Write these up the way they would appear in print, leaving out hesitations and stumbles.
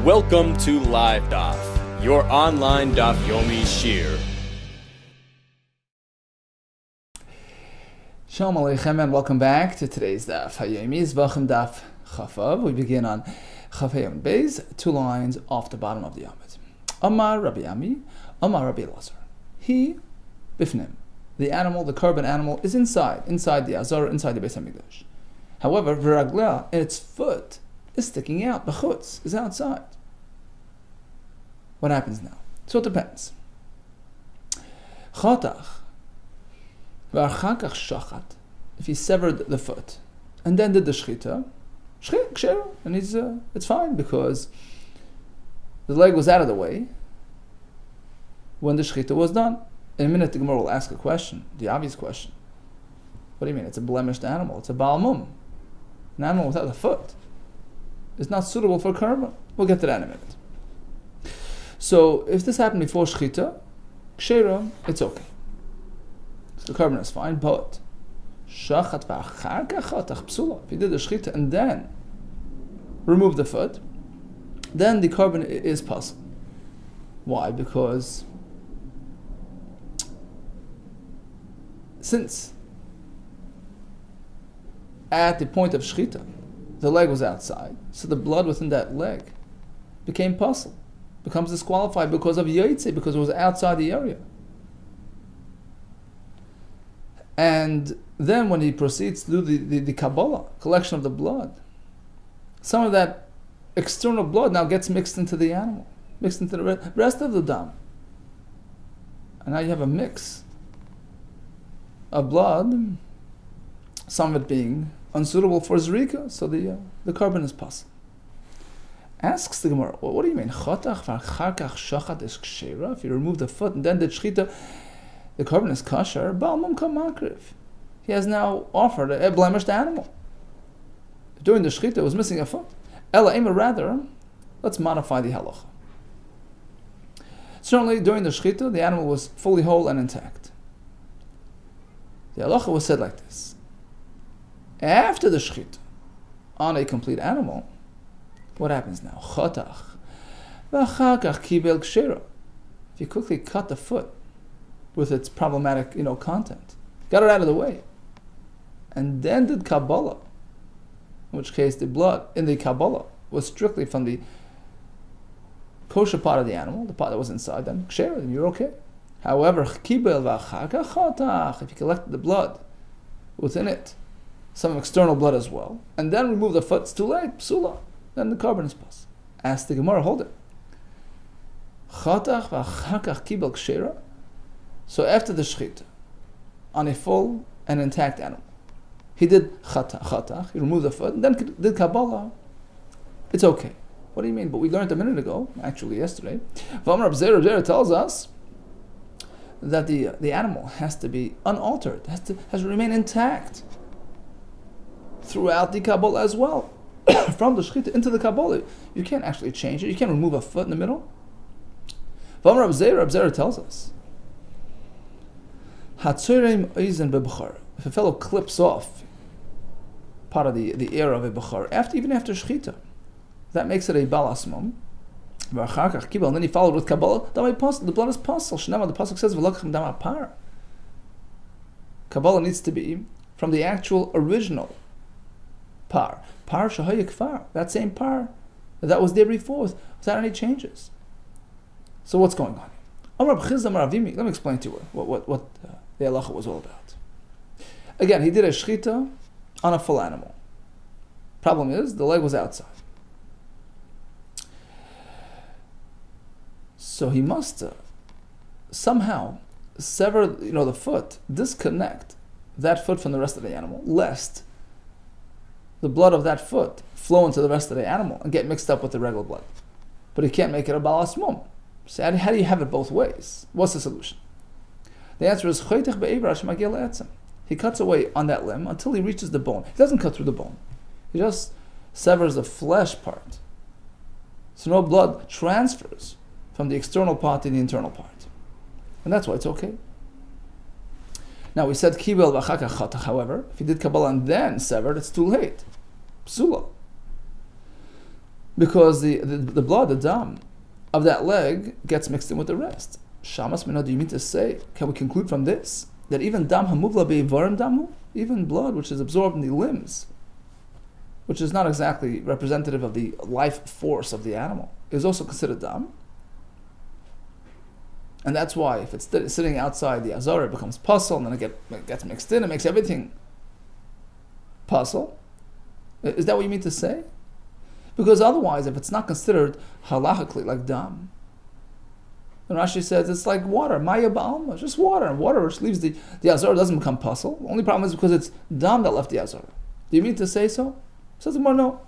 Welcome to LiveDaf, your online Daf Yomi Shir. Shalom Aleichem and welcome back to today's Daf Hayomi Zevachim Daf Chafav. We begin on Chaf Hayom Beis, 2 lines off the bottom of the Amud. Amar Rabbi Ami, Amar Rabbi Elazar. He, Bifnim, the animal, the carbon animal, is inside the Azor, inside the Beis Hamikdash. However, V'ragla, its foot, is sticking out. B'chutz is outside. What happens now? So it depends. Chatach v'archakach shachat. If he severed the foot and then did the shchita, and it's fine because the leg was out of the way when the shchita was done. In a minute, the Gemara will ask a question, the obvious question. What do you mean? It's a blemished animal. It's a Baal Mum. An animal without a foot is not suitable for karma. We'll get to that in a minute. So, if this happened before shchita, kshera, it's okay. So the carbon is fine, but shachat v'achar kachatach psula. If you did the shchita and then remove the foot, then the carbon is possible. Why? Because since at the point of shchita, the leg was outside, so the blood within that leg became puzzle, becomes disqualified because of yaitze, because it was outside the area. And then when he proceeds to do the Kabbalah, collection of the blood, some of that external blood now gets mixed into the animal, mixed into the rest of the dam. And now you have a mix of blood, some of it being unsuitable for zrika, so the carbon is possible. Asks the Gemara, well, what do you mean? Chatach v'acharkach shachat is kshera? If you remove the foot and then the shchita, the carbon is kosher. Baal mum kamakriv. He has now offered a blemished animal. During the shchita, it was missing a foot. Ela ema, rather, let's modify the halacha. Certainly, during the shchita, the animal was fully whole and intact. The halacha was said like this. After the shchita, on a complete animal, what happens now? Chatach v'achakach kibel kshera. If you quickly cut the foot with its problematic, content, got it out of the way, and then did Kabbalah, in which case the blood in the Kabbalah was strictly from the kosher part of the animal, the part that was inside, then kshera, then you're okay. However, kibel v'achakach chatach, if you collected the blood within it, some external blood as well, and then remove the foot, it's too late, psula. Then the carbon is possible. Ask the Gemara, hold it. Chatach v'achakach kibel kshera. So after the shchita, on a full and intact animal, he did chatach, he removed the foot, and then did Kabbalah. It's okay. What do you mean? But we learned a minute ago, actually yesterday, V'amar Reb Zera tells us that the animal has to be unaltered, has to remain intact throughout the Kabbalah as well. From the shchita into the Kabbalah, you can't actually change it. You can't remove a foot in the middle. Reb Zera tells us, if a fellow clips off part of the ear of a bechar, even after shchita, that makes it a balas mum. And then he followed with Kabbalah, the blood is possible. The pasuk says, Kabbalah needs to be from the actual original par shahayikfar, that same par that was there before without any changes. So what's going on? Let me explain to you what the halacha was all about. Again, he did a shchita on a full animal. Problem is, the leg was outside. So he must somehow sever, the foot, disconnect that foot from the rest of the animal, lest the blood of that foot flow into the rest of the animal and get mixed up with the regular blood. But he can't make it a balas mum. So how do you have it both ways? What's the solution? The answer is he cuts away on that limb until he reaches the bone. He doesn't cut through the bone. He just severs the flesh part. So no blood transfers from the external part to the internal part. And that's why it's okay. Now we said kibel v'achakach chatach. However, if he did Kabbalah and then severed, it's too late. Psula. because the blood, the dam, of that leg gets mixed in with the rest. Shamas Minah, do you mean to say, can we conclude from this, that even dam hamuvla be'ivarim damu, even blood which is absorbed in the limbs, which is not exactly representative of the life force of the animal, is also considered dam? And that's why if it's sitting outside the azara, it becomes puzzle, and then it gets mixed in, it makes everything puzzle. Is that what you mean to say? Because otherwise, if it's not considered halachically like dam, then Rashi says it's like water, maya ba'alma, just water, and water which leaves the azara doesn't become puzzle. The only problem is because it's dam that left the azara. Do you mean to say so? Says the Gemara, no.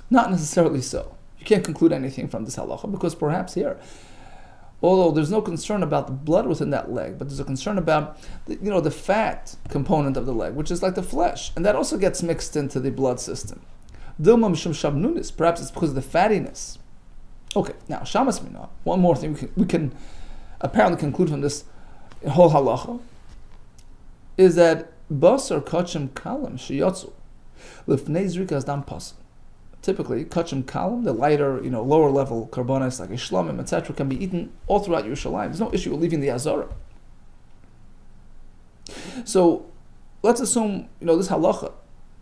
Not necessarily so. You can't conclude anything from this halacha, because perhaps here, although there's no concern about the blood within that leg, but there's a concern about the fat component of the leg, which is like the flesh, and that also gets mixed into the blood system. Perhaps it's because of the fattiness. Okay, now shamas mina. One more thing we can apparently conclude from this whole halacha is that basar kachim kalam sheyatzu lifnei zrikas dam pasuk. Typically, kachim kalam, the lighter, lower level karbonis like a shlamim, etc., can be eaten all throughout Yerushalayim. There's no issue with leaving the azara. So, let's assume this halacha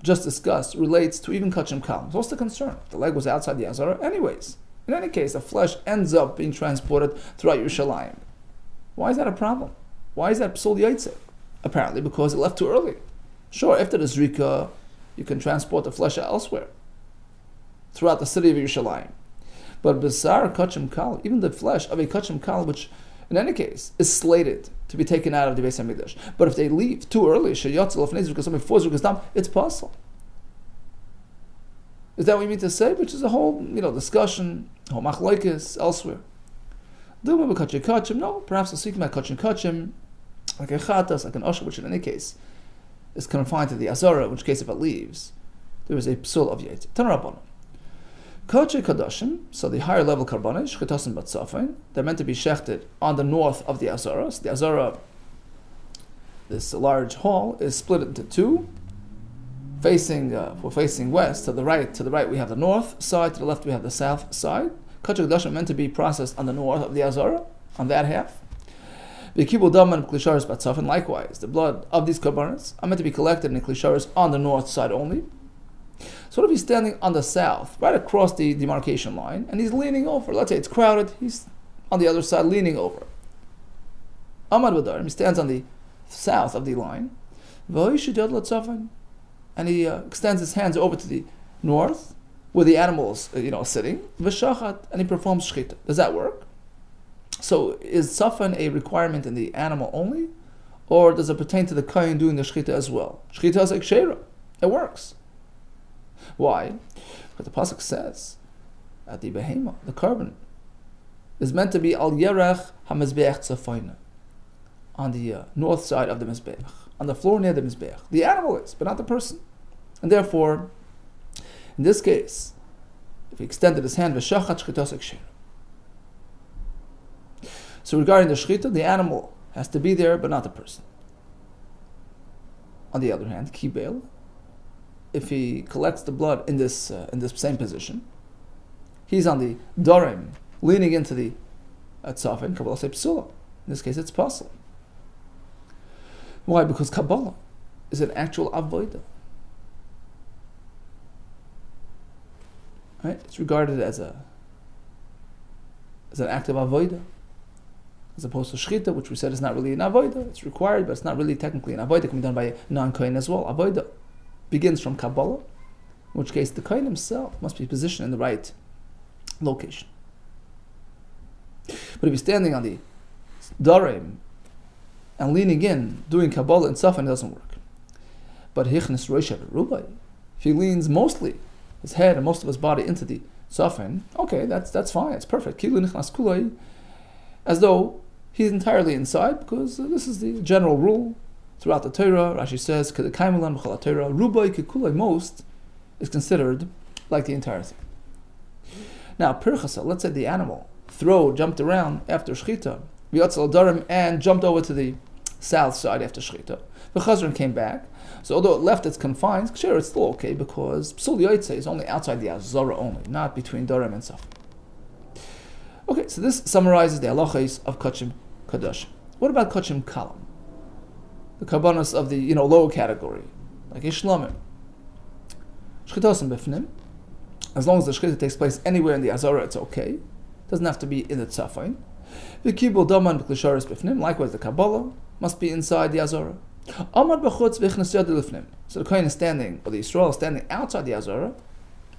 just discussed relates to even kachim kalam. So what's the concern? The leg was outside the azara, anyways. In any case, the flesh ends up being transported throughout Yerushalayim. Why is that a problem? Why is that psul yaitze? Apparently, because it left too early. Sure, after the zrika, you can transport the flesh elsewhere, throughout the city of Yerushalayim. But Basar Kachim Kal, even the flesh of a Kachim Kal, which in any case is slated to be taken out of the Beis HaMikdash. But if they leave too early, it's possible. Is that what you mean to say? Which is a whole discussion, whole machlokes elsewhere. No, perhaps a sikh kachim, like a chatas, like an osher, which in any case is confined to the azara, in which case if it leaves, there is a psul of yet. Tanarabon. Koche Kadashim, so the higher level karbanis, Shchitasim Batzafin, they're meant to be shechted on the north of the Azara. So the Azara, this large hall, is split into two, we're facing west. To the right we have the north side, to the left we have the south side. Koche Kadashim meant to be processed on the north of the Azara, on that half. V'kibul dam and klisharis Batzafin, likewise, the blood of these karbanis are meant to be collected in the klisharis on the north side only. So if he's standing on the south, right across the demarcation line, and he's leaning over, let's say it's crowded, he's on the other side leaning over. Amad Badarim, he stands on the south of the line, and he extends his hands over to the north, where the animal's sitting, and he performs shchita. Does that work? So is safan a requirement in the animal only, or does it pertain to the kohen doing the shchita as well? Shchita is like sheira. It works. Why? Because the pasuk says that the behema, the carbon, is meant to be al yerech hamizbeach tzafayna, on the north side of the mizbeach, on the floor near the mizbeach. The animal is, but not the person. And therefore, in this case, if he extended his hand, v'shachat shchitas ekshir. So regarding the shchita, the animal has to be there, but not the person. On the other hand, kibel, if he collects the blood in this same position, he's on the darim, leaning into the tzafin, Kabbalah say psula. In this case, it's puzzle. Why? Because Kabbalah is an actual avodah. Right? It's regarded as an act of avodah, as opposed to shchita, which we said is not really an avodah. It's required, but it's not really technically an avodah. It can be done by a non-kohen as well. Avodah begins from Kabbalah, in which case the kohen himself must be positioned in the right location. But if he's standing on the darim and leaning in, doing Kabbalah and Safan, it doesn't work. But Hichnis Roisha Rubai, if he leans mostly his head and most of his body into the Safan, okay, that's fine, it's perfect. Kilu Nichnas Kulai, as though he's entirely inside, because this is the general rule throughout the Torah. Rashi says, Rubai Kikulai, most is considered like the entirety. Now, Pirchasa, let's say the animal jumped around after Shchita, V'yatzal Darim, and jumped over to the south side after shchita. The chazron came back. So although it left its confines, sure, it's still okay because psul yoytze is only outside the azara only, not between darim and safim. Okay, so this summarizes the halachos of kachim kadoshim. What about kachim kalam? The karbanos of the lower category, like ishlamim. Shchitosim bifnim. As long as the shchita takes place anywhere in the azara, it's okay. It doesn't have to be in the tzafin. V'kibul daman b'klisharis bifnim. Likewise, the kabbalah must be inside the azara. Amad b'chutz v'chnas yad lifnim. So the kohen is standing, or the Yisrael is standing outside the azara,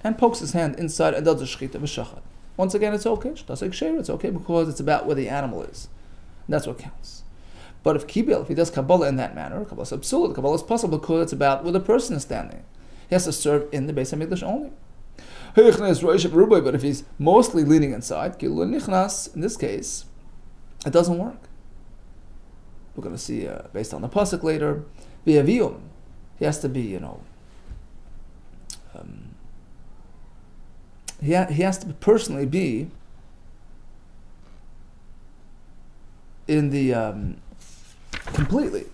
and pokes his hand inside and does the shchita v'shachat. Once again, it's okay. It's okay because it's about where the animal is. And that's what counts. But if he does kabbalah in that manner, kabbalah is absolute. Kabbalah is possible because it's about where the person is standing. He has to serve in the Beis HaMikdash only. But if he's mostly leaning inside, in this case, it doesn't work. We're going to see, based on the pasuk later, he has to be, he has to personally be in the completely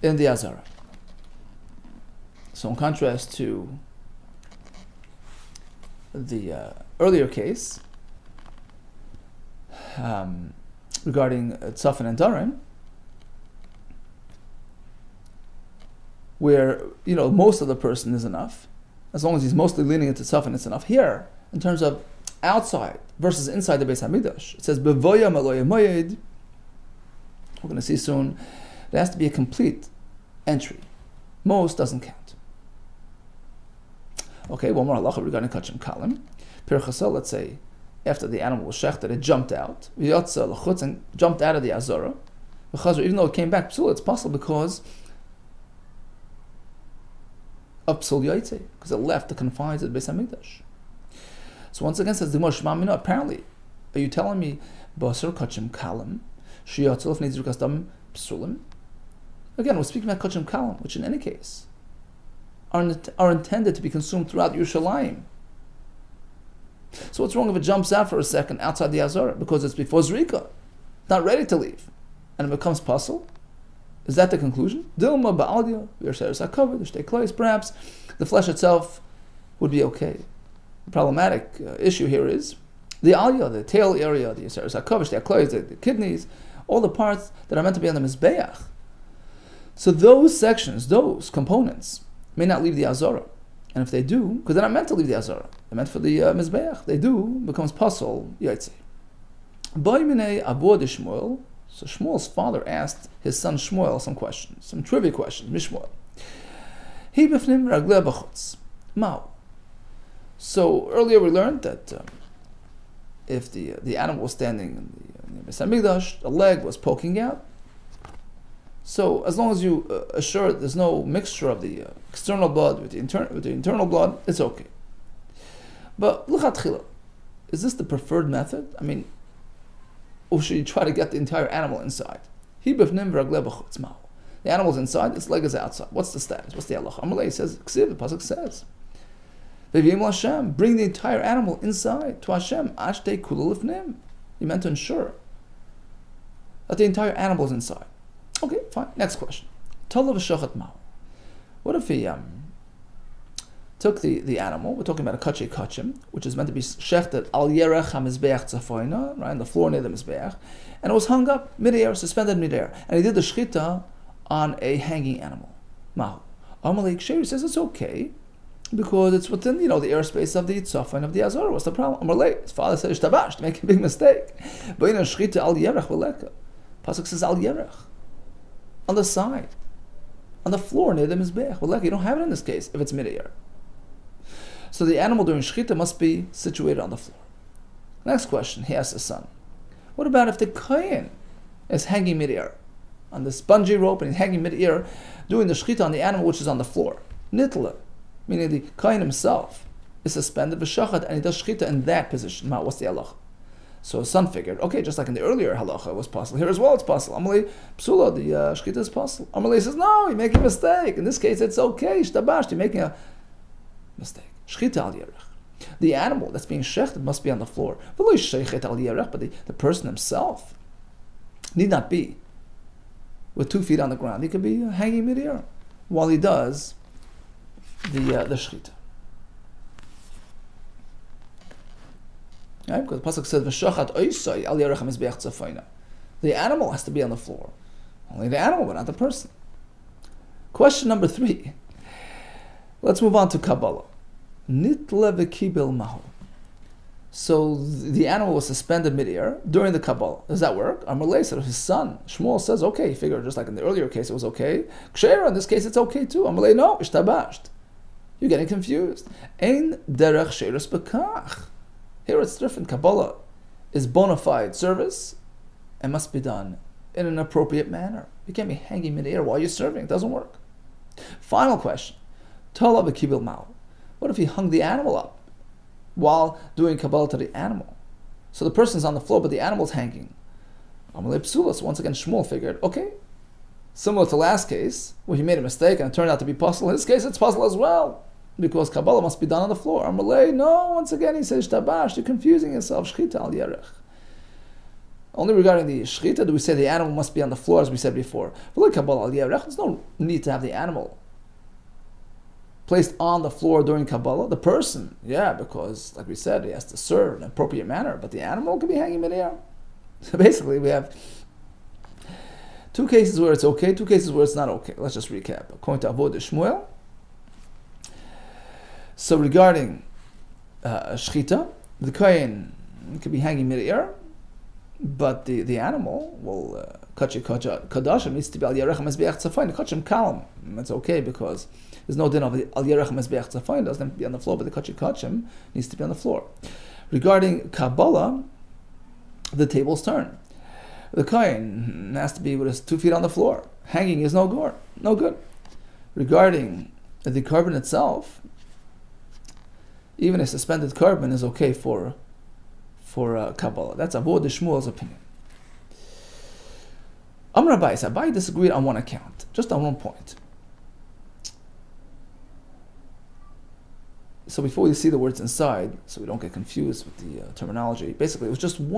in the azara. So in contrast to the earlier case regarding tzafin and darim, where most of the person is enough, as long as he's mostly leaning into tzafin, it's enough. Here, in terms of outside versus inside the Beis HaMikdash, it says bevoya maloya moyed. We're going to see soon. There has to be a complete entry. Most doesn't count. Okay, one more halacha regarding kachim kalim. Pirchasel, let's say, after the animal was shechted, it jumped out. V'yotza l'chutz, and jumped out of the azara. Even though it came back psul, it's possible because of psul yaitze, because it left the confines of the Beis HaMikdash. So once again, says the Gemara Shema Mina, apparently, are you telling me basar kachim kalim sheyotza l'fnei zrukas dam psulim? Again, we're speaking about kachim kalim, which in any case are intended to be consumed throughout Yerushalayim. So what's wrong if it jumps out for a second outside the azara because it's before zrika, not ready to leave, and it becomes pasul? Is that the conclusion? Dilma ba'alya v'yarseres hakavid v'shtei klois. Perhaps the flesh itself would be okay. The problematic issue here is the alya, the tail area, the yarseres hakavid, v'shtei klois, the kidneys, all the parts that are meant to be on the mizbeach. So those sections, those components, may not leave the azara. And if they do, because they're not meant to leave the azara, they're meant for the mizbeach, they do, becomes pasul yaitze. Boy minei abod Shmuel. So Shmuel's father asked his son Shmuel some questions, some trivia questions. Mishmuel. He b'fnim ragleh b'chutz. Mao. So earlier we learned that if the animal was standing in the Beis HaMikdash, the leg was poking out. So as long as you assure there's no mixture of the external blood with the internal blood, it's okay. But l'chatchila, is this the preferred method? I mean, or should you try to get the entire animal inside? The animal's inside, its leg is outside. What's the status? What's the halacha? Amalei says, the pasuk says, bring the entire animal inside to Hashem. You meant to ensure that the entire animal is inside. Okay, fine. Next question. What if he took the animal, we're talking about a kachim, which is meant to be shechted al yerech ha-mizbeach tzafoina, right, on the floor near the mizbeach, and it was hung up mid-air, suspended mid-air, and he did the shchita on a hanging animal. Mahu. Amalek Sheri says it's okay, because it's within, the airspace of the tzafin of the azara. What's the problem? Amalek, his father says, shtabash, to make a big mistake. But in a shchita al yerech v'leka, pasuk says al yerech, on the side, on the floor near the mizbeach. V'leka, you don't have it in this case, if it's mid-air. So the animal during shechita must be situated on the floor. Next question, he asks his son. What about if the kohen is hanging mid-air on the spongy rope and he's hanging mid-air doing the shechita on the animal which is on the floor? Nitla, meaning the kohen himself is suspended v'shachat and he does shechita in that position. What's the halacha? So his son figured, okay, just like in the earlier halacha it was possible, here as well it's possible. Amalei psula, the shechita is possible. Amalei says, no, you're making a mistake. In this case it's okay, shtabash, you're making a mistake. Shchita al yerech. The animal that's being shechted must be on the floor. But the person himself Need not be with 2 feet on the ground. He could be hanging midair while he does the shechita. Right? Because the pasuk says, "V'shachat oisai al yerech hamizbeach tzafayna." The animal has to be on the floor. Only the animal, but not the person. Question number 3. Let's move on to Kabbalah. Nitle v'kibel mahu. So the animal was suspended midair during the Kabbalah. Does that work? Amalei said his son Shmuel says, okay. He figured just like in the earlier case it was okay. Kshera, in this case it's okay too. Amalei, no, ishtabasht. You're getting confused. Ein derech sheirus bekach. Here it's different. Kabbalah is bona fide service and must be done in an appropriate manner. You can't be hanging midair while you're serving. It doesn't work. Final question. Tola v'kibel mahu. What if he hung the animal up while doing Kabbalah to the animal? So the person's on the floor, but the animal's hanging. Amalei psula. So once again, Shmuel figured, okay, similar to last case, where he made a mistake and it turned out to be puzzle. In this case, it's puzzle as well, because Kabbalah must be done on the floor. Amalei, no, once again, he says, shtabash, you're confusing yourself. Shchita al yerech. Only regarding the shechita do we say the animal must be on the floor, as we said before. But like Kabbalah al yerech, there's no need to have the animal placed on the floor during Kabbalah. The person, yeah, because like we said, he has to serve in an appropriate manner, but the animal can be hanging midair. So basically, we have 2 cases where it's okay, 2 cases where it's not okay. Let's just recap. According to Avodah Shmuel, so regarding shechita, the kohen could be hanging midair, but the animal will kachim kadashim needs to be al yerech mezbeach tzafayin. Kachim kalam, that's okay because there's no din of al yerech mezbeach tzafayin. Doesn't have to be on the floor, but the kachim needs to be on the floor. Regarding Kabbalah, the tables turn. The kohen has to be with his 2 feet on the floor. Hanging is no good. Regarding the carbon itself, even a suspended carbon is okay for Kabbalah. That's Avodah Shmuel's opinion. Amar Abai disagreed on one account, just on one point. So before we see the words inside, so we don't get confused with the terminology, basically it was just there's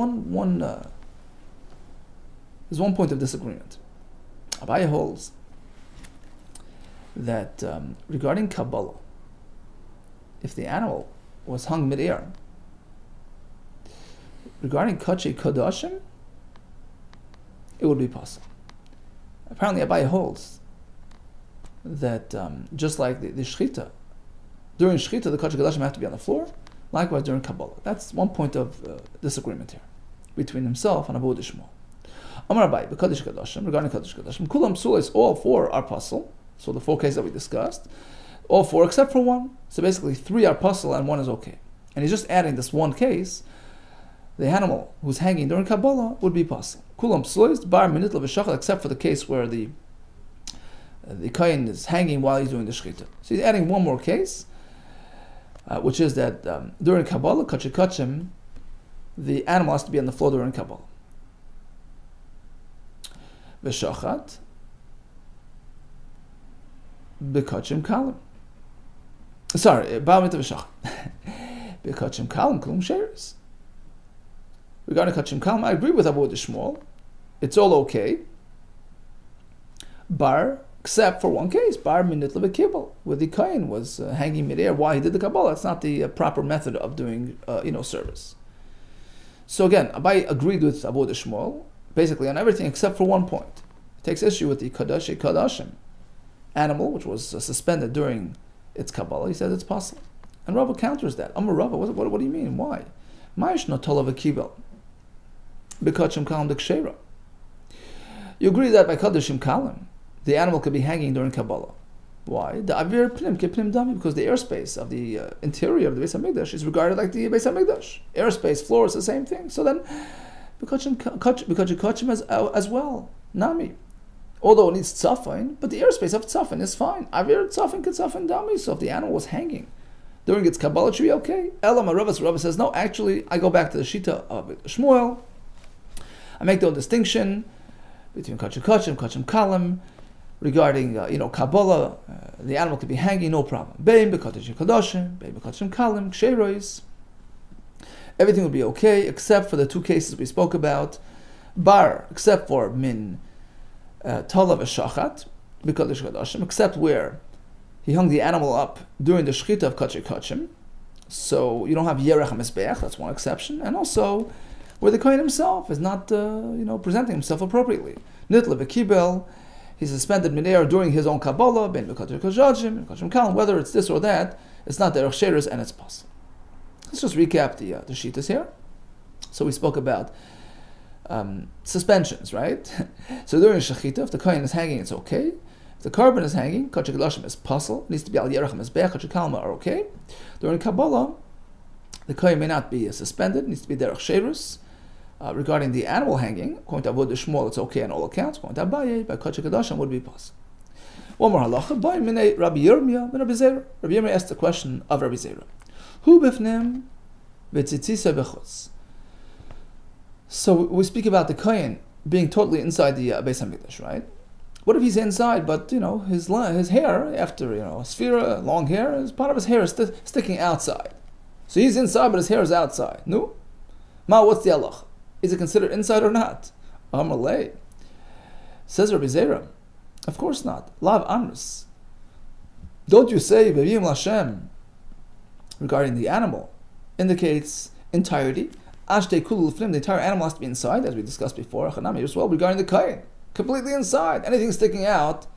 one point of disagreement. Abai holds that regarding Kabbalah, if the animal was hung midair, regarding Kachi Kodashim, it would be possible. Apparently, Abai holds that just like the Shechita, during Shechita, the Kachi Kodashim have to be on the floor, likewise during Kabbalah. That's one point of disagreement here between himself and Avodah Shmuel. Amar Abai, B'Kadosh Kodashim, regarding Kadosh Kodashim, Kulam Sulis, all 4 are puzzle, so the 4 cases that we discussed, all 4 except for 1. So basically 3 are puzzle and 1 is okay. And he's just adding this one case. The animal who's hanging during Kabbalah would be puzzle. Kulam Sulis, Bar Minit L'Veshachal, except for the case where the kohen is hanging while he's doing the shechita. So he's adding one more case, which is that during Kabbalah, Kachim, the animal has to be on the floor during Kabbalah. V'shachat, B'kachim kalim. Sorry, Ba'amit v'shachat. B'kachim kalim, klum sheres. Regarding Kachim kalim, I agree with Avodah Shmuel. It's all okay. Bar, except for one case, Bar minit le'vekibel, where the kohen was hanging midair while he did the Kabbalah. It's not the proper method of doing, service. So again, Abai agreed with Avodah Shmuel, basically on everything except for one point. He takes issue with the Kadosh Kadashim animal, which was suspended during its Kabbalah. He says it's possible. And Rava counters that. Amar Rava, what do you mean? Why? Ma'ishna tola v'kibel. B'kachim kalam d'kshera. You agree that by Kadashim kalam, the animal could be hanging during Kabbalah. Why? The avir pnim kepnim dami, because the airspace of the interior of the Beis HaMikdash is regarded like the Beis HaMikdash. Airspace, floor is the same thing. So then, b'kachim as well. Nami. Although it needs tzafin, but the airspace of tzafin is fine. Avir tzafin ketzafin dami. So if the animal was hanging during its Kabbalah, it should be okay. Elam Rava says, no, actually, I go back to the Shita of Shmuel. I make no distinction between kachim kalam. Regarding, Kabbalah, the animal could be hanging, no problem. Bein b'kachim kadoshim, bein b'kachim kalim, ksherois. Everything would be okay, except for the 2 cases we spoke about, bar, except for min talav shachat, because Kadashim, except where he hung the animal up during the shechita of kachir kachim. So you don't have yerech mizbeach. That's one exception, and also where the kohen himself is not, presenting himself appropriately. Nitla v'kibel, he's suspended midair during his own kabbalah, ben v'kachir kajajim, kachim kalam. Whether it's this or that, it's not derech sheres and it's possible. Let's just recap the shitas here. So we spoke about suspensions, right? So during shechita, if the kohen is hanging, it's okay. If the carbon is hanging, kachir kadashim is puzzle, needs to be al yerech mizbeach, kachir kalma are okay. During kabbalah, the kohen may not be suspended, needs to be derech sheres. Regarding the animal hanging, according to Avod Shmuel, it's okay on all accounts. According to Abaye, by kachir kadashim would be puzzle. One more halacha, by minei Rabbi Yirmiyah, Rabbi Zera. Rabbi Yirmiyah asked the question of Rabbi Zera. Hu bifnim v'tzitzisa b'chutz. So we speak about the kohen being totally inside the Beis Hamikdash, right? What if he's inside, but his hair, after a sphera, long hair, is part of his hair is sticking outside. So he's inside, but his hair is outside. No, what's the halacha? Is it considered inside or not? Amalei. Says Rabbi Zera, of course not. Lav amrus. Don't you say V'yim Lashem regarding the animal indicates entirety? Ashtei kulu l'fnim, the entire animal has to be inside, as we discussed before. Chanami as well regarding the kohen, completely inside. Anything sticking out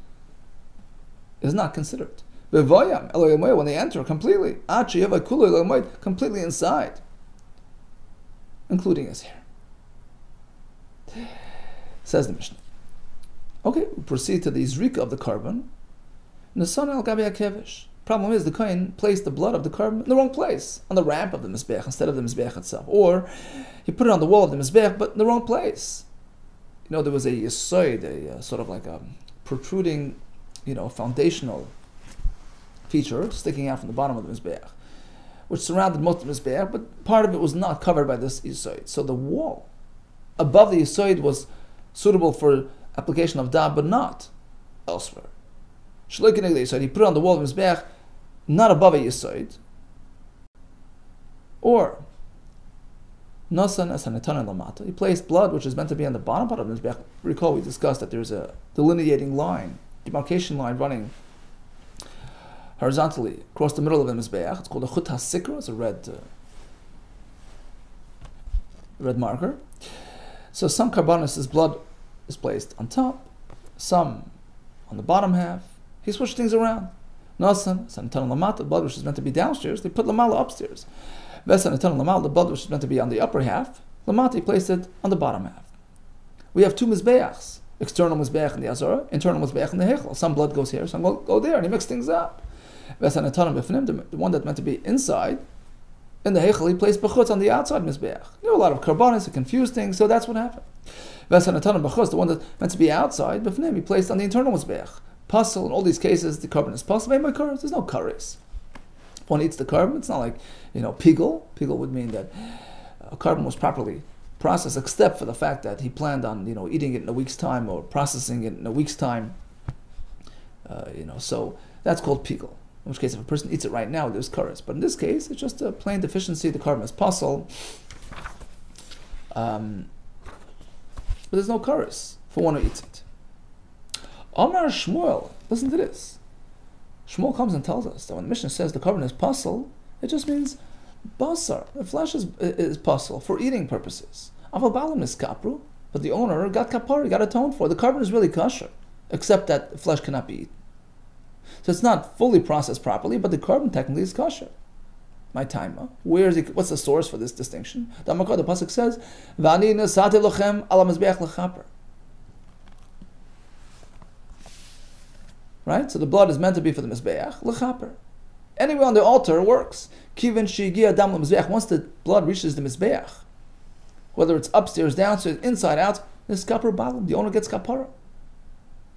is not considered. V'voyam Eloyamay, when they enter completely, Achi Yavai kulu Eloyamay, completely inside, including his hair. Says the Mishnah. Okay, we proceed to the Zrika of the carbon. Nasan al Gabi HaKevish. Problem is, the kohen placed the blood of the carbon in the wrong place, on the ramp of the Mizbeach instead of the Mizbeach itself. Or he put it on the wall of the Mizbeach, but in the wrong place. There was a yisoid, a sort of like a protruding, foundational feature sticking out from the bottom of the Mizbeach, which surrounded most of the Mizbeach, but part of it was not covered by this yisoid. So the wall above the yisoid was suitable for application of dab, but not elsewhere. So he put it on the wall of his Mizbeach, not above a yisoid. Or nasan asanetana lamata, he placed blood which is meant to be on the bottom part of the Mizbeach. Recall we discussed that there's a delineating line, demarcation line running horizontally across the middle of the Mizbeach. It's called a chut hasikra. It's a red marker. So some carbonaceous blood is placed on top, some on the bottom half. He switched things around. Nasan, sanatan lamata, the blood which is meant to be downstairs, they put lamala upstairs. Vesanatan lamala, the blood which is meant to be on the upper half, lamata, he placed it on the bottom half. We have two mizbeachs, external mizbeach in the azara, internal mizbeach in the hechel. Some blood goes here, some go there, and he mixed things up. Vesanatan b'fnim, the one that's meant to be inside, in the hechel, he placed b'chutz on the outside mizbeach. There were a lot of carbonates, it confused things, so that's what happened. Vesanatan b'chutz, the one that's meant to be outside, b'fnim, he placed on the internal mizbeach. Puzzle, in all these cases, the carbon is puzzle. There's no kares. If one eats the carbon, it's not like, pigel. Pigel would mean that a carbon was properly processed, except for the fact that he planned on, eating it in a week's time or processing it in a week's time. So that's called pigel. In which case, if a person eats it right now, there's kares. But in this case, it's just a plain deficiency. The carbon is puzzle. But there's no kares for one who eats it. Omar Shmuel, listen to this. Shmuel comes and tells us that when the Mishnah says the carbon is puzzle, it just means basar. The flesh is puzzle for eating purposes. Aval balam is kapru, but the owner got kapar, got atoned for. The carbon is really kosher, except that the flesh cannot be eaten. So it's not fully processed properly, but the carbon technically is kosher. My time. What's the source for this distinction? The pasuk says, "V'ani nasate lochem ala mizbeach lechaper." Right? So the blood is meant to be for the Mizbeach, l'chaper. Anywhere on the altar works. Kivin shigi adam l'Mizbeach. Once the blood reaches the Mizbeach, whether it's upstairs, downstairs, inside, out, there's kapar balam. The owner gets kapara.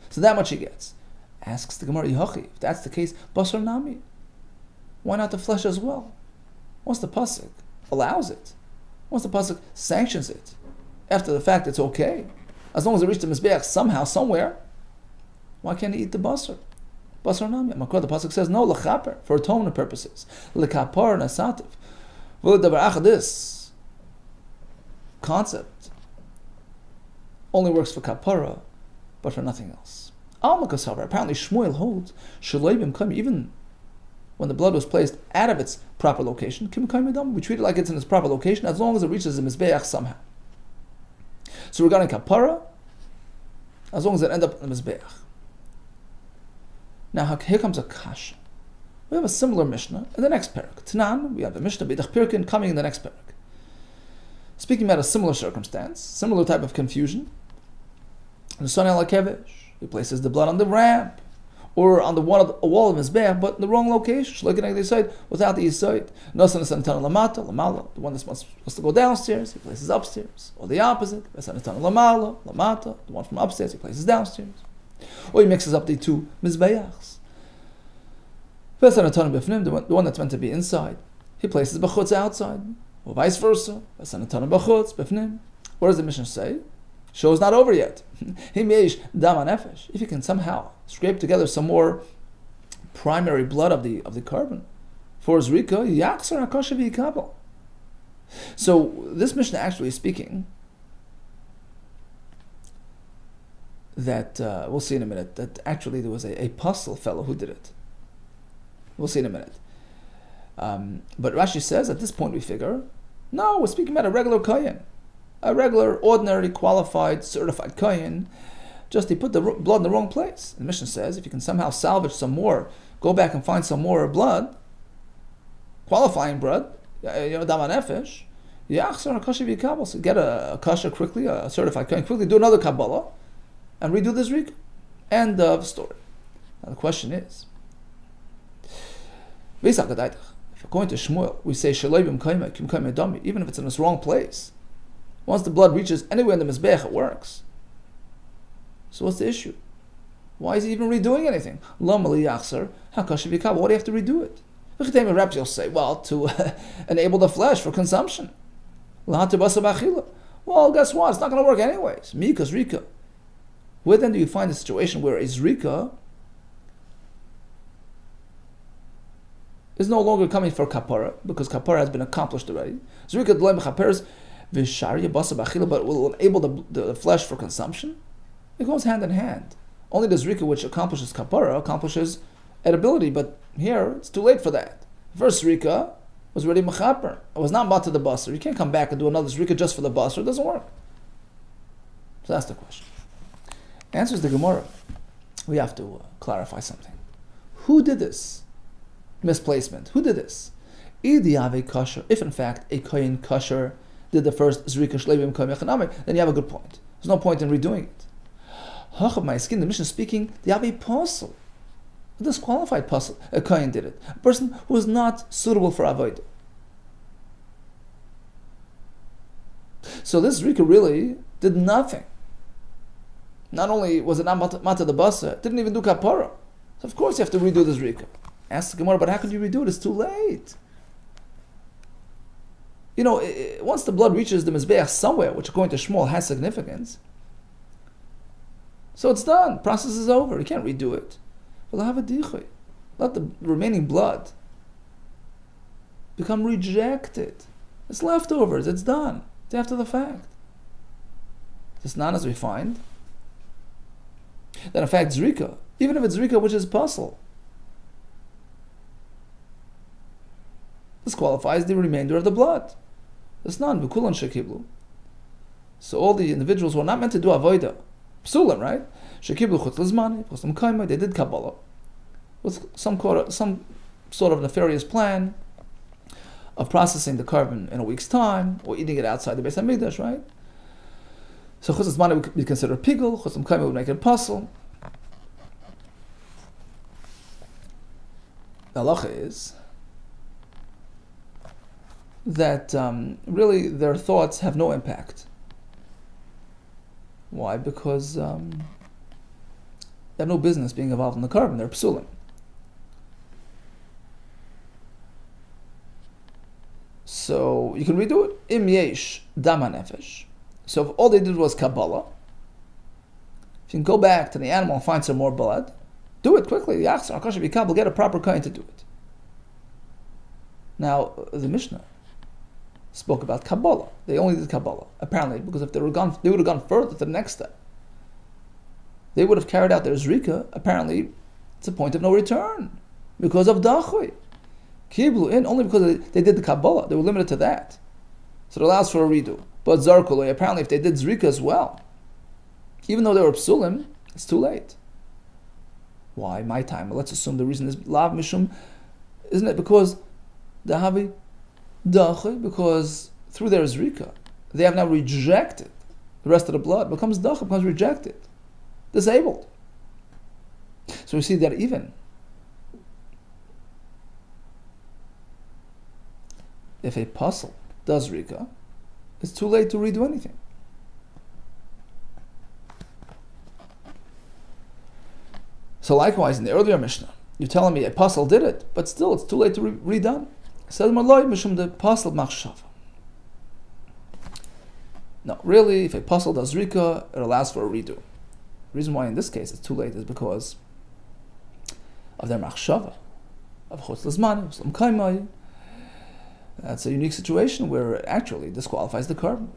So that much he gets. Asks the Gemara, Yehochi, if that's the case, basar nami. Why not the flesh as well? Once the pasuk allows it, once the pasuk sanctions it, after the fact it's okay, as long as it reaches the Mizbeach somehow, somewhere, why can't he eat the basar? Basar nami. The pasuk says no, lechaper, for atonement purposes. Lekapar nasativ. This concept only works for kapara, but for nothing else. Almakas, however, apparently Shmuel holds even when the blood was placed out of its proper location, we treat it like it's in its proper location as long as it reaches the mizbeach somehow. So regarding kapara, as long as it ends up in the mizbeach. Now here comes a kasha. We have a similar Mishnah in the next parak. Tanan, we have the Mishnah B'dach Pirkin coming in the next parak. Speaking about a similar circumstance, similar type of confusion. The son Elakevish, he places the blood on the ramp, or on the wall of his back, but in the wrong location, looking at the side without the east side. Nasan Santan Lamata, Lamala, the one that's supposed to go downstairs, he places upstairs. Or the opposite, Santan Lamala, Lamata, the one from upstairs, he places downstairs. Or he mixes up the two mizbeachs. The one that's meant to be inside, he places b'chutz outside, or vice versa. What does the Mishnah say? Show is not over yet. If you can somehow scrape together some more primary blood of the carbon for zrika, yaksar hakosha v'yikabel. So this Mishnah actually is speaking that we'll see in a minute that actually there was a puzzle fellow who did it. We'll see in a minute. But Rashi says at this point we figure, no, we're speaking about a regular kohen. A regular, ordinary, qualified, certified kohen. Just he put the blood in the wrong place. And the Mishnah says if you can somehow salvage some more, go back and find some more blood, qualifying blood, dama nefesh, so get a kasha quickly, a certified kohen quickly, do another Kabbalah, and redo this zrika. End of story. Now the question is, if according to Shmuel, we say even if it's in this wrong place, once the blood reaches anywhere in the mizbeach, it works. So what's the issue? Why is he even redoing anything? Why do you have to redo it? Perhaps you'll say, well, to enable the flesh for consumption. Well, guess what? It's not going to work anyways. Mika zrika. Where then do you find a situation where a zrika is no longer coming for kapara, because kapara has been accomplished already. Zrika d'loy mechaperes v'sharya basa b'achila, but will enable the flesh for consumption. It goes hand in hand. Only the zrika which accomplishes kapara accomplishes edibility, but here it's too late for that. The first zrika was already mechaper. It was not bata the basar. You can't come back and do another zrika just for the basar. It doesn't work. So that's the question. Answers the Gemara. We have to clarify something. Who did this misplacement? Who did this? If in fact a kohen kosher did the first zrika shleivim kohen mechanami, then you have a good point. There's no point in redoing it. Hachav my skin, the Mishnah is speaking, you have a puzzle. A disqualified puzzle. A kohen did it. A person who is not suitable for avodah. So this zrika really did nothing. Not only was it not mata the basa, it didn't even do kapara. So of course you have to redo the zrika. Ask the Gemara, but how could you redo it? It's too late. You know, once the blood reaches the mizbeach somewhere, which according to Shmuel has significance, so it's done. Process is over. You can't redo it. Let the remaining blood become rejected. It's leftovers. It's done. It's after the fact. This not as we find that in fact zrika, even if it's zrika which is puzzle, this qualifies the remainder of the blood. It's not v'kulan shekiblu. So all the individuals who are not meant to do avodah, psulim, right? Shekiblu chutz lizmani, postam kaima, they did Kabbalah with some sort of nefarious plan of processing the carbon in a week's time or eating it outside the Beis Hamikdash, right? So chutz lizmani would be considered pigul, postam kaima would make it a puzzle. The halacha is that really their thoughts have no impact. Why? Because they have no business being involved in the carbon. They're psulim. So you can redo it. Im yesh dama nefesh. So if all they did was Kabbalah, if you can go back to the animal and find some more blood, do it quickly. Yachzor hakosher v'yikabel, get a proper kohen to do it. Now the Mishnah spoke about Kabbalah. They only did Kabbalah, apparently, because if they would have gone further to the next step. They would have carried out their Zrika, apparently, it's a point of no return, because of Dachui. Kiblu in, only because they did the Kabbalah, they were limited to that. So it allows for a redo. But Zarkuloi, apparently, if they did Zrika as well, even though they were Psulim, it's too late. Why? My time. Well, let's assume the reason is Lav Mishum, isn't it? Because the Havi Dachui, because through their Zrika, they have now rejected the rest of the blood, becomes Dachui, becomes rejected, disabled. So we see that even if a puzzle does Rika, it's too late to redo anything. So likewise, in the earlier Mishnah, you're telling me a puzzle did it, but still it's too late to redone. Says Malay Mishum the puzzle machshava. No, really, if a puzzle does Rika, it allows for a redo. The reason why in this case it's too late is because of their machshava, of chutz l'zman, of kaimai. That's a unique situation where it actually disqualifies the carbon.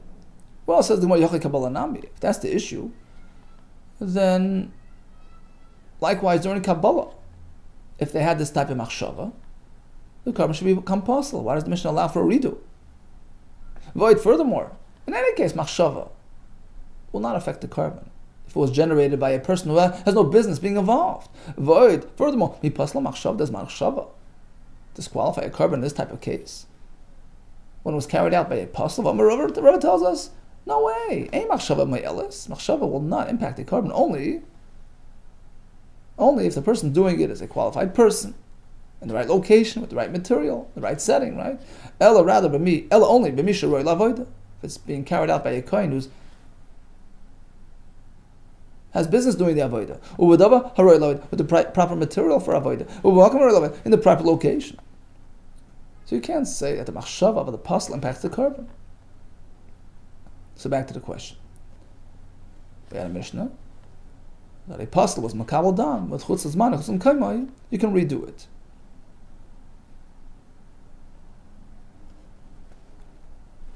Well, says the Gemara Yochei Kabbalah Nami. If that's the issue, then likewise during Kabbalah, if they had this type of machshava, the carbon should become possible. Why does the Mishnah allow for a redo? Void. Furthermore, in any case, machshava will not affect the carbon if it was generated by a person who has no business being involved. Void. Furthermore, mi pasla machshava does machshava disqualify a carbon in this type of case when it was carried out by a pasla? The Rebbe tells us, no way. Ein machshava ma'elis. Machshava will not impact the carbon. Only if the person doing it is a qualified person, in the right location, with the right material, the right setting, right? Ella rather only b'misha roi lavoida. If it's being carried out by a kohen who has business doing the avoida, uvadava haroi lavoida, with the proper material for avoida, uvakam haroi lavoida, in the proper location. So you can't say that the machshava of the pasla impacts the carbon. So back to the question. We had a Mishnah that a pasla was makabel dam with chutz l'zman, chutz l'kaimai, you can redo it.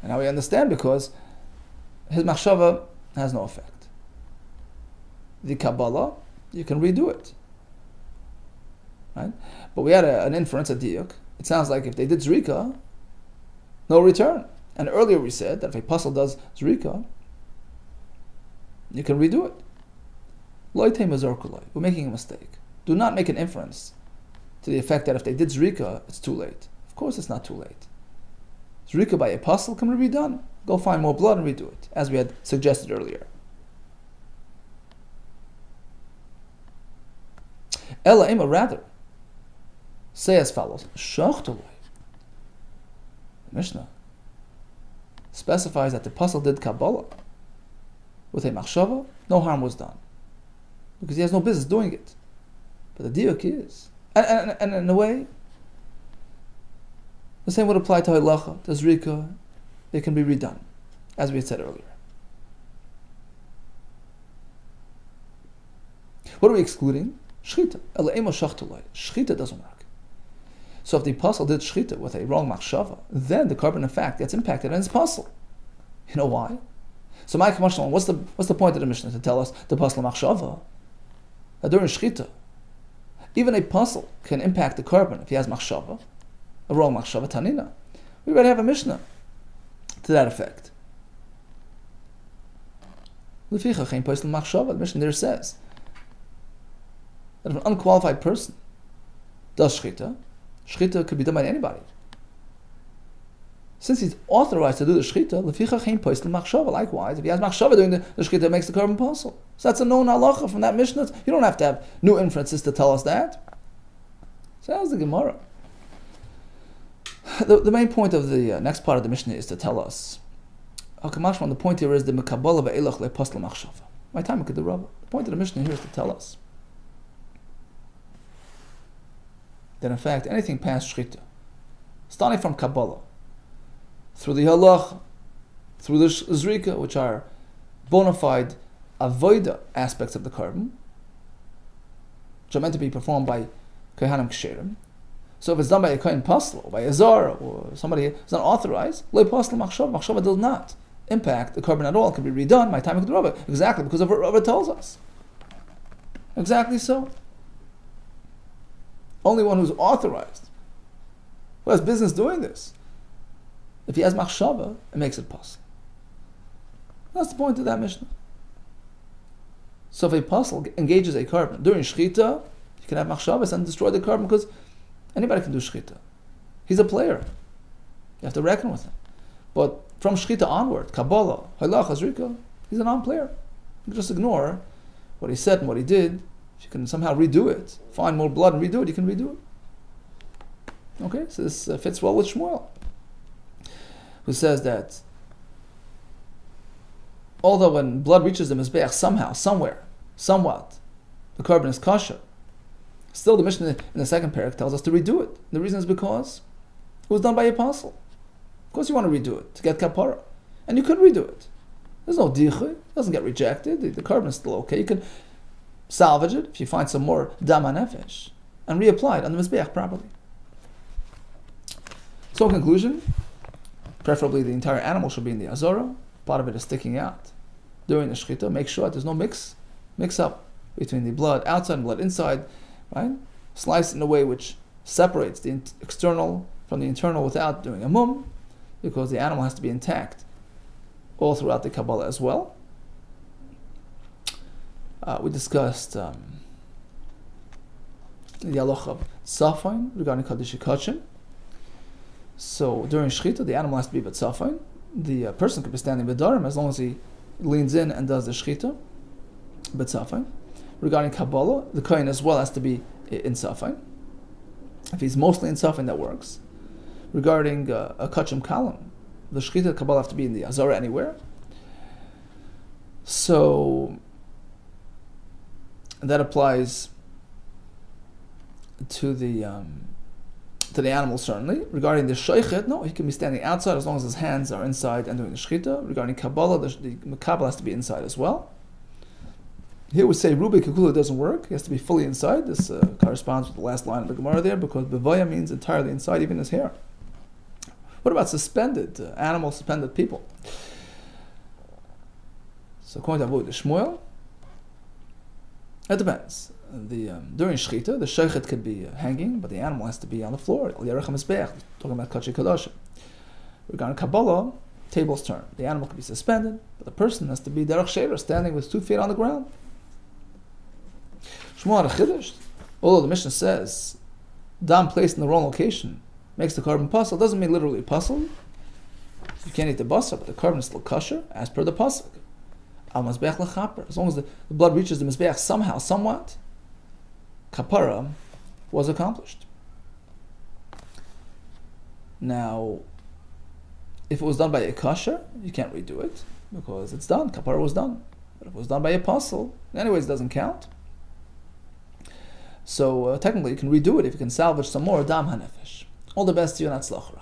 And now we understand because his machshava has no effect. The Kabbalah, you can redo it. Right? But we had an inference, a diuk. It sounds like if they did Zrika, no return. And earlier we said that if a puzzle does Zrika, you can redo it. We're making a mistake. Do not make an inference to the effect that if they did Zrika, it's too late. Of course it's not too late. Zrika by a puzzle can be redone. Go find more blood and redo it, as we had suggested earlier. Ella Ema, rather, say as follows: Shachtoloi. The Mishnah specifies that the puzzle did Kabbalah with a machshava, no harm was done, because he has no business doing it. But the diuk is, and in a way, the same would apply to halacha, to zrika. They can be redone, as we had said earlier. What are we excluding? Shchita. Shchita doesn't work. So if the apostle did shchita with a wrong machshava, then the carbon in fact gets impacted and it's apostle. You know why? So my question: what's the point of the Mishnah to tell us the apostle machshava? That during shchita, even a apostle can impact the carbon if he has machshava, a wrong machshava tanina. We already have a Mishnah to that effect. The Mishnah there says that if an unqualified person does shchita, shchita could be done by anybody. Since he's authorized to do the shchita, likewise, if he has machshava doing the shchita, it makes the carbon apostle. So that's a known halacha from that Mishnah. You don't have to have new inferences to tell us that. So that's the Gemara. The main point of the next part of the Mishnah is to tell us, the point here is the mekabala ve'elach le'pasla machshava. My time the point of the Mishnah here is to tell us that in fact anything past shchita, starting from Kabbalah, through the halach, through the zrika, which are bona fide avoida aspects of the carbon, which are meant to be performed by kohanim ksherim. So if it's done by a kohen pasel, or by a zar, or somebody who's not authorized, lo pasel machshava does not impact the carbon at all. It can be redone by time of the Rabba, exactly because of what Rabba tells us. Exactly so. Only one who's authorized, who has business doing this, if he has machshava, it makes it pasel. That's the point of that Mishnah. So if a pasel engages a carbon during shchita, you can have machshavas and destroy the carbon because anybody can do shchita. He's a player. You have to reckon with him. But from shchita onward, Kabbalah, Halach, Azrika, he's a non-player. You can just ignore what he said and what he did. If you can somehow redo it, find more blood and redo it, you can redo it. Okay, so this fits well with Shmuel, who says that although when blood reaches the Mizbeach somehow, somewhere, somewhat, the carbon is kosher, still the Mishnah in the second parak tells us to redo it. The reason is because it was done by a apostle. Of course you want to redo it, to get kapara. And you could redo it. There's no dichui, it doesn't get rejected, the carbon is still okay. You can salvage it if you find some more dam hanefesh and reapply it on the Mizbeach properly. So in conclusion, preferably the entire animal should be in the azora, part of it is sticking out. During the shechita, make sure that there's no mix up between the blood outside and blood inside, right? Slice it in a way which separates the external from the internal without doing a mum, because the animal has to be intact all throughout the Kabbalah as well. We discussed the halacha of safain regarding kaddish kachin. So during shechita, the animal has to be but safain. The person could be standing b'darim as long as he leans in and does the shechita, but safain. Regarding Kabbalah, the kohen as well has to be in safain. If he's mostly in safain, that works. Regarding a kachim kalam, the shechita Kabbalah have to be in the azara anywhere. So that applies to the animal certainly. Regarding the shoichet, no, he can be standing outside as long as his hands are inside and doing the shechita. Regarding Kabbalah, the Kabbalah has to be inside as well. Here we say Rubi Kikula doesn't work. He has to be fully inside. This corresponds with the last line of the Gemara there, because Bevaya means entirely inside, even his hair. What about suspended animal, suspended people? So according to Abu Shmuel, it depends. During shechita, the sheichet could be hanging, but the animal has to be on the floor. Talking about kachi kadasha. Regarding Kabbalah, tables turn. The animal could be suspended, but the person has to be derech sheder, standing with 2 feet on the ground. Shmuel Chiddush, although the Mishnah says dam placed in the wrong location makes the carbon pasal, doesn't mean literally pasal. You can't eat the basar, but the carbon is still kosher as per the pasuk. Al mazbeach lechaper. As long as the blood reaches the mizbeach somehow, somewhat, kapara was accomplished. Now, if it was done by a kosher, you can't redo it because it's done. Kapara was done. But if it was done by a apostle, anyways, it doesn't count. So technically, you can redo it if you can salvage some more dam hanefesh. All the best to you and atzlach.